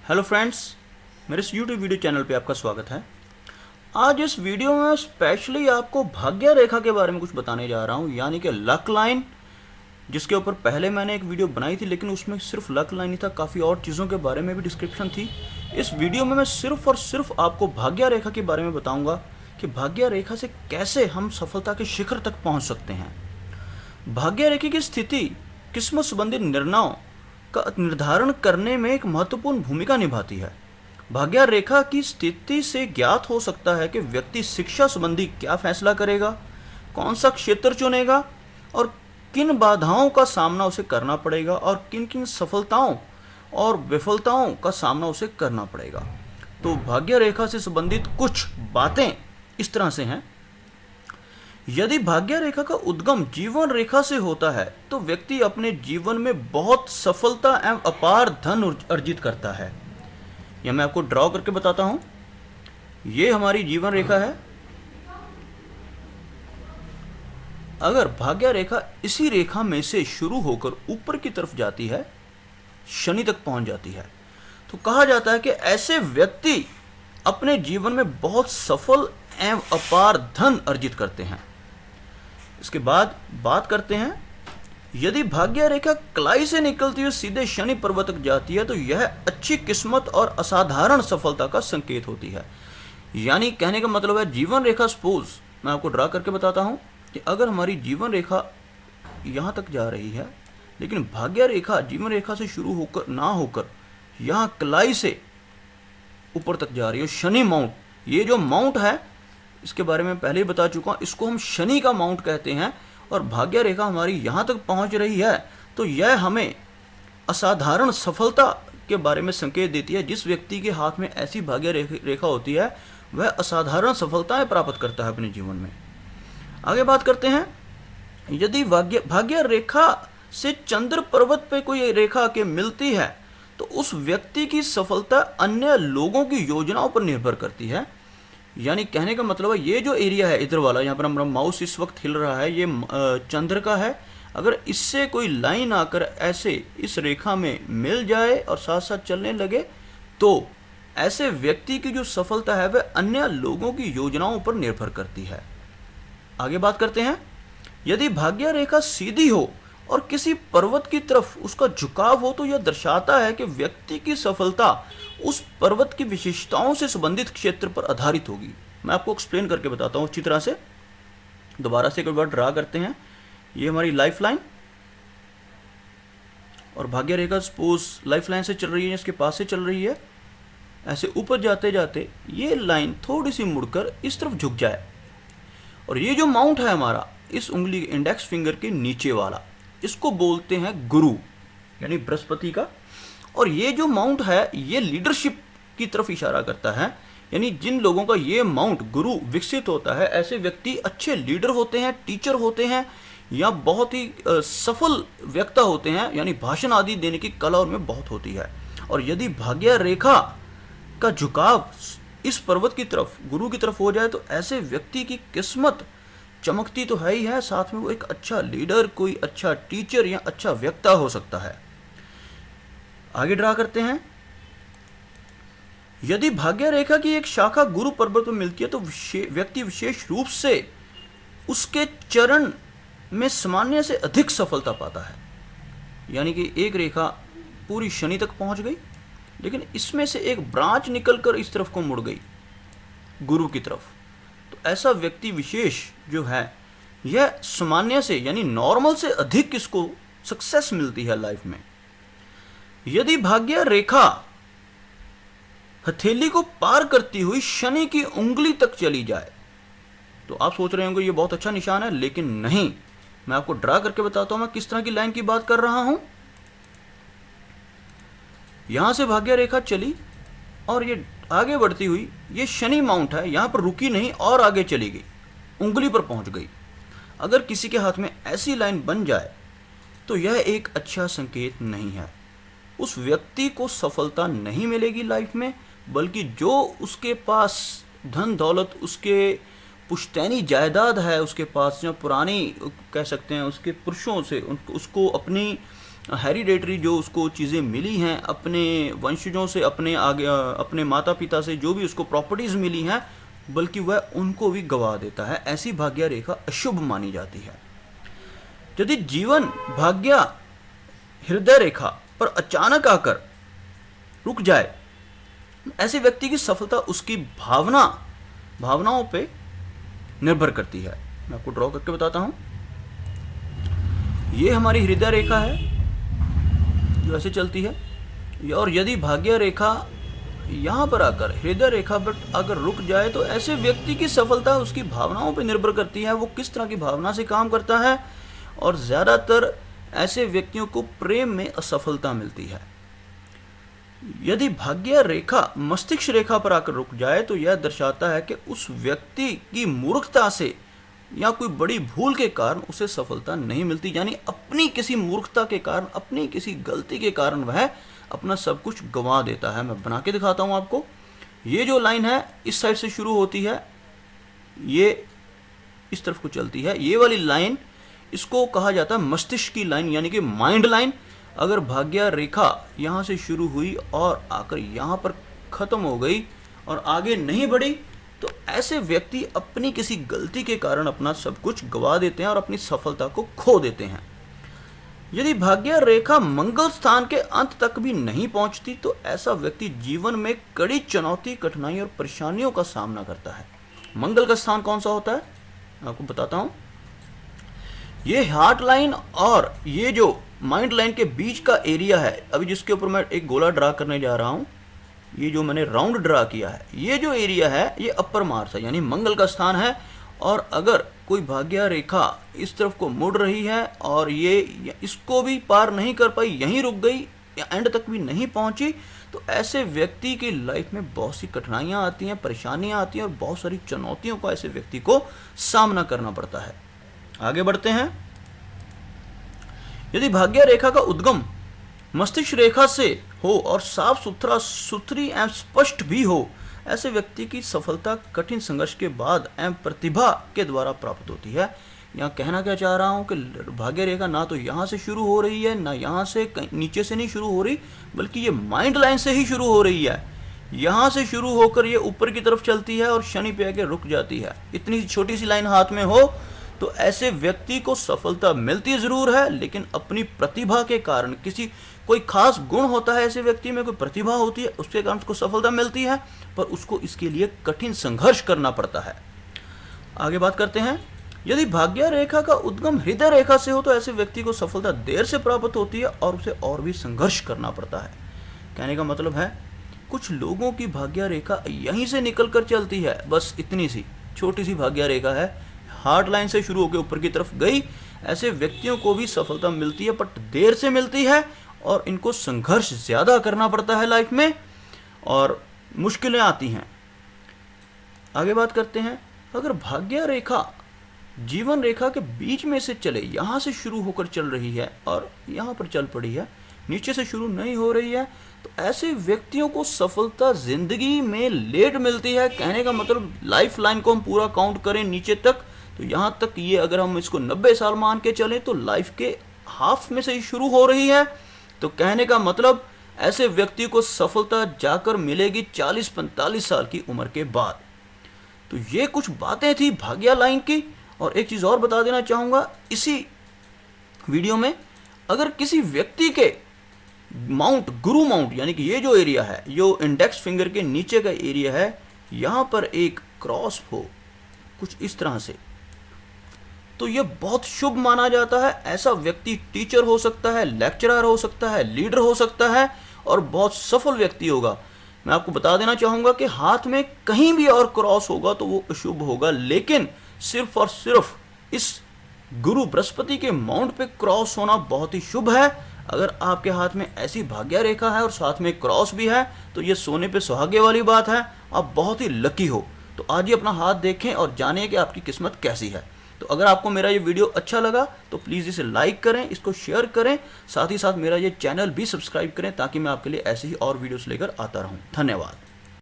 Hello friends, मेरे इस YouTube video channel पे आपका स्वागत है। आज इस वीडियो में स्पेशली आपको भाग्य रेखा के बारे में कुछ बताने जा रहा हूँ, यानी कि लक लाइन, जिसके ऊपर पहले मैंने एक वीडियो बनाई थी, लेकिन उसमें सिर्फ लक लाइन ही था, काफ़ी और चीज़ों के बारे में भी डिस्क्रिप्शन थी। इस वीडियो में मैं सिर्फ और सिर्फ आपको भाग्य रेखा के बारे में बताऊँगा कि भाग्य रेखा से कैसे हम सफलता के शिखर तक पहुँच सकते हैं। भाग्य रेखा की स्थिति किस्मत संबंधित निर्णयों का निर्धारण करने में एक महत्वपूर्ण भूमिका निभाती है। भाग्य रेखा की स्थिति से ज्ञात हो सकता है कि व्यक्ति शिक्षा संबंधी क्या फैसला करेगा, कौन सा क्षेत्र चुनेगा और किन बाधाओं का सामना उसे करना पड़ेगा और किन किन सफलताओं और विफलताओं का सामना उसे करना पड़ेगा। तो भाग्य रेखा से संबंधित कुछ बातें इस तरह से हैं। यदि भाग्य रेखा का उद्गम जीवन रेखा से होता है तो व्यक्ति अपने जीवन में बहुत सफलता एवं अपार धन अर्जित करता है। यह मैं आपको ड्रॉ करके बताता हूं। ये हमारी जीवन रेखा है। अगर भाग्य रेखा इसी रेखा में से शुरू होकर ऊपर की तरफ जाती है, शनि तक पहुंच जाती है, तो कहा जाता है कि ऐसे व्यक्ति अपने जीवन में बहुत सफल एवं अपार धन अर्जित करते हैं। इसके बाद बात करते हैं, यदि भाग्य रेखा कलाई से निकलती हुई सीधे शनि पर्वत तक जाती है तो यह अच्छी किस्मत और असाधारण सफलता का संकेत होती है। यानी कहने का मतलब है, जीवन रेखा सपोज मैं आपको ड्रा करके बताता हूं कि अगर हमारी जीवन रेखा यहां तक जा रही है, लेकिन भाग्य रेखा जीवन रेखा से शुरू होकर ना होकर यहां कलाई से ऊपर तक जा रही है, शनि माउंट, ये जो माउंट है इसके बारे में पहले ही बता चुका हूं, इसको हम शनि का माउंट कहते हैं, और भाग्य रेखा हमारी यहां तक पहुंच रही है तो यह हमें असाधारण सफलता के बारे में संकेत देती है। जिस व्यक्ति के हाथ में ऐसी भाग्य रेखा होती है वह असाधारण सफलताएं प्राप्त करता है अपने जीवन में। आगे बात करते हैं, यदि भाग्य रेखा से चंद्र पर्वत पे कोई रेखा के मिलती है तो उस व्यक्ति की सफलता अन्य लोगों की योजनाओं पर निर्भर करती है। यानी कहने का मतलब है, ये जो एरिया है इधर वाला, यहाँ पर हमारा माउस इस वक्त हिल रहा है, ये चंद्र का है। अगर इससे कोई लाइन आकर ऐसे इस रेखा में मिल जाए और साथ साथ चलने लगे तो ऐसे व्यक्ति की जो सफलता है वह अन्य लोगों की योजनाओं पर निर्भर करती है। आगे बात करते हैं, यदि भाग्य रेखा सीधी हो और किसी पर्वत की तरफ उसका झुकाव हो तो यह दर्शाता है कि व्यक्ति की सफलता उस पर्वत की विशेषताओं से संबंधित क्षेत्र पर आधारित होगी। मैं आपको एक्सप्लेन करके बताता हूं अच्छी तरह से। दोबारा से एक बार ड्रा करते हैं, ये हमारी लाइफ लाइन और भाग्य रेखा सपोज लाइफ लाइन से चल रही है, इसके पास से चल रही है, ऐसे ऊपर जाते जाते ये लाइन थोड़ी सी मुड़कर इस तरफ झुक जाए और ये जो माउंट है हमारा इस उंगली इंडेक्स फिंगर के नीचे वाला, इसको बोलते हैं गुरु, यानी बृहस्पति का। और ये जो माउंट है ये लीडरशिप की तरफ इशारा करता है। यानी जिन लोगों का ये माउंट गुरु विकसित होता है, ऐसे व्यक्ति अच्छे लीडर होते हैं, टीचर होते हैं या बहुत ही सफल वक्ता होते हैं, यानी भाषण आदि देने की कला उनमें बहुत होती है। और यदि भाग्य रेखा का झुकाव इस पर्वत की तरफ, गुरु की तरफ हो जाए तो ऐसे व्यक्ति की किस्मत चमकती तो है ही है, साथ में वो एक अच्छा लीडर, कोई अच्छा टीचर या अच्छा वक्ता हो सकता है। आगे ड्रा करते हैं, यदि भाग्य रेखा की एक शाखा गुरु पर्वत पर मिलती है तो व्यक्ति विशेष रूप से उसके चरण में सामान्य से अधिक सफलता पाता है। यानी कि एक रेखा पूरी शनि तक पहुंच गई, लेकिन इसमें से एक ब्रांच निकलकर इस तरफ को मुड़ गई गुरु की तरफ, तो ऐसा व्यक्ति विशेष जो है यह सामान्य से यानी नॉर्मल से अधिक इसको सक्सेस मिलती है लाइफ में। यदि भाग्य रेखा हथेली को पार करती हुई शनि की उंगली तक चली जाए तो आप सोच रहे होंगे ये बहुत अच्छा निशान है, लेकिन नहीं। मैं आपको ड्रा करके बताता हूं मैं किस तरह की लाइन की बात कर रहा हूं। यहां से भाग्य रेखा चली और ये आगे बढ़ती हुई, ये शनि माउंट है, यहां पर रुकी नहीं और आगे चली गई, उंगली पर पहुंच गई। अगर किसी के हाथ में ऐसी लाइन बन जाए तो यह एक अच्छा संकेत नहीं है। उस व्यक्ति को सफलता नहीं मिलेगी लाइफ में, बल्कि जो उसके पास धन दौलत, उसके पुश्तैनी जायदाद है उसके पास, जो पुरानी कह सकते हैं उसके पुरुषों से उसको अपनी हेरिडेटरी जो उसको चीज़ें मिली हैं अपने वंशजों से, अपने आगे अपने माता पिता से जो भी उसको प्रॉपर्टीज़ मिली हैं, बल्कि वह उनको भी गवा देता है। ऐसी भाग्य रेखा अशुभ मानी जाती है। यदि जीवन भाग्य हृदय रेखा पर अचानक आकर रुक जाए, ऐसे व्यक्ति की सफलता उसकी भावनाओं पे निर्भर करती है। मैं आपको ड्रॉ करके बताता हूं। ये हमारी हृदय रेखा है जो ऐसे चलती है, और यदि भाग्य रेखा यहाँ पर आकर हृदय रेखा पर अगर रुक जाए तो ऐसे व्यक्ति की सफलता उसकी भावनाओं पर निर्भर करती है, वो किस तरह की भावना से काम करता है। और ज़्यादातर ऐसे व्यक्तियों को प्रेम में असफलता मिलती है। यदि भाग्य रेखा मस्तिष्क रेखा पर आकर रुक जाए तो यह दर्शाता है कि उस व्यक्ति की मूर्खता से या कोई बड़ी भूल के कारण उसे सफलता नहीं मिलती, यानी अपनी किसी मूर्खता के कारण, अपनी किसी गलती के कारण वह अपना सब कुछ गंवा देता है। मैं बना के दिखाता हूं आपको। ये जो लाइन है इस साइड से शुरू होती है, ये इस तरफ को चलती है। ये वाली लाइन, इसको कहा जाता है मस्तिष्क की लाइन, यानी कि माइंड लाइन। अगर भाग्य रेखा यहाँ से शुरू हुई और आकर यहाँ पर ख़त्म हो गई और आगे नहीं बढ़ी, तो ऐसे व्यक्ति अपनी किसी गलती के कारण अपना सब कुछ गंवा देते हैं और अपनी सफलता को खो देते हैं। यदि भाग्य रेखा मंगल स्थान के अंत तक भी नहीं पहुंचती तो ऐसा व्यक्ति जीवन में कड़ी चुनौती, कठिनाई और परेशानियों का सामना करता है। मंगल का स्थान कौन सा होता है, मैं आपको बताता हूं। ये हार्ट लाइन और ये जो माइंड लाइन के बीच का एरिया है, अभी जिसके ऊपर मैं एक गोला ड्रा करने जा रहा हूं, ये जो मैंने राउंड ड्रा किया है, ये जो एरिया है ये अपर मार्स है, यानी मंगल का स्थान है। और अगर कोई भाग्य रेखा इस तरफ को मुड़ रही है और ये इसको भी पार नहीं कर पाई, यहीं रुक गई या एंड तक भी नहीं पहुंची, तो ऐसे व्यक्ति की लाइफ में बहुत सी कठिनाइयां आती हैं, परेशानियां आती हैं और बहुत सारी चुनौतियों का ऐसे व्यक्ति को सामना करना पड़ता है। आगे बढ़ते हैं। यदि भाग्य रेखा का उद्गम मस्तिष्क रेखा से हो और साफ सुथरी एवं स्पष्ट भी हो, ऐसे व्यक्ति की सफलता कठिन संघर्ष के बाद एवं प्रतिभा के द्वारा प्राप्त होती है। यहाँ कहना क्या चाह रहा हूँ कि भाग्य रेखा ना तो यहाँ से शुरू हो रही है, ना यहाँ से नीचे से नहीं शुरू हो रही, बल्कि ये माइंड लाइन से ही शुरू हो रही है। यहाँ से शुरू होकर ये ऊपर की तरफ चलती है और शनि पे आके रुक जाती है। इतनी छोटी सी लाइन हाथ में हो तो ऐसे व्यक्ति को सफलता मिलती जरूर है, लेकिन अपनी प्रतिभा के कारण, कोई खास गुण होता है ऐसे व्यक्ति में, कोई प्रतिभा होती है, उसके कारण उसको सफलता मिलती है, पर उसको इसके लिए कठिन संघर्ष करना पड़ता है। आगे बात करते हैं। यदि भाग्य रेखा का उद्गम हृदय रेखा से हो तो ऐसे व्यक्ति को सफलता देर से प्राप्त होती है और उसे और भी संघर्ष करना पड़ता है। कहने का मतलब है कुछ लोगों की भाग्य रेखा यहीं से निकल कर चलती है, बस इतनी सी छोटी सी भाग्य रेखा है, हार्ट लाइन से शुरू होकर ऊपर की तरफ गई। ऐसे व्यक्तियों को भी सफलता मिलती है, बट देर से मिलती है और इनको संघर्ष ज़्यादा करना पड़ता है लाइफ में और मुश्किलें आती हैं। आगे बात करते हैं। अगर भाग्य रेखा जीवन रेखा के बीच में से चले, यहाँ से शुरू होकर चल रही है और यहाँ पर चल पड़ी है, नीचे से शुरू नहीं हो रही है, तो ऐसे व्यक्तियों को सफलता जिंदगी में लेट मिलती है। कहने का मतलब लाइफ लाइन को हम पूरा काउंट करें नीचे तक, तो यहाँ तक ये अगर हम इसको 90 साल मान के चलें तो लाइफ के हाफ में से ही शुरू हो रही है। तो कहने का मतलब ऐसे व्यक्ति को सफलता जाकर मिलेगी 40-45 साल की उम्र के बाद। तो ये कुछ बातें थी भाग्य लाइन की। और एक चीज़ और बता देना चाहूँगा इसी वीडियो में, अगर किसी व्यक्ति के गुरु माउंट, यानी कि ये जो एरिया है, जो इंडेक्स फिंगर के नीचे का एरिया है, यहाँ पर एक क्रॉस हो कुछ इस तरह से, तो ये बहुत शुभ माना जाता है। ऐसा व्यक्ति टीचर हो सकता है, लेक्चरर हो सकता है, लीडर हो सकता है और बहुत सफल व्यक्ति होगा। मैं आपको बता देना चाहूँगा कि हाथ में कहीं भी और क्रॉस होगा तो वो अशुभ होगा, लेकिन सिर्फ और सिर्फ इस गुरु बृहस्पति के माउंट पे क्रॉस होना बहुत ही शुभ है। अगर आपके हाथ में ऐसी भाग्य रेखा है और साथ में क्रॉस भी है तो ये सोने पे सुहागे वाली बात है, आप बहुत ही लकी हो। तो आज ही अपना हाथ देखें और जानें कि आपकी किस्मत कैसी है। तो अगर आपको मेरा ये वीडियो अच्छा लगा तो प्लीज़ इसे लाइक करें, इसको शेयर करें, साथ ही साथ मेरा ये चैनल भी सब्सक्राइब करें ताकि मैं आपके लिए ऐसे ही और वीडियोस लेकर आता रहूं। धन्यवाद।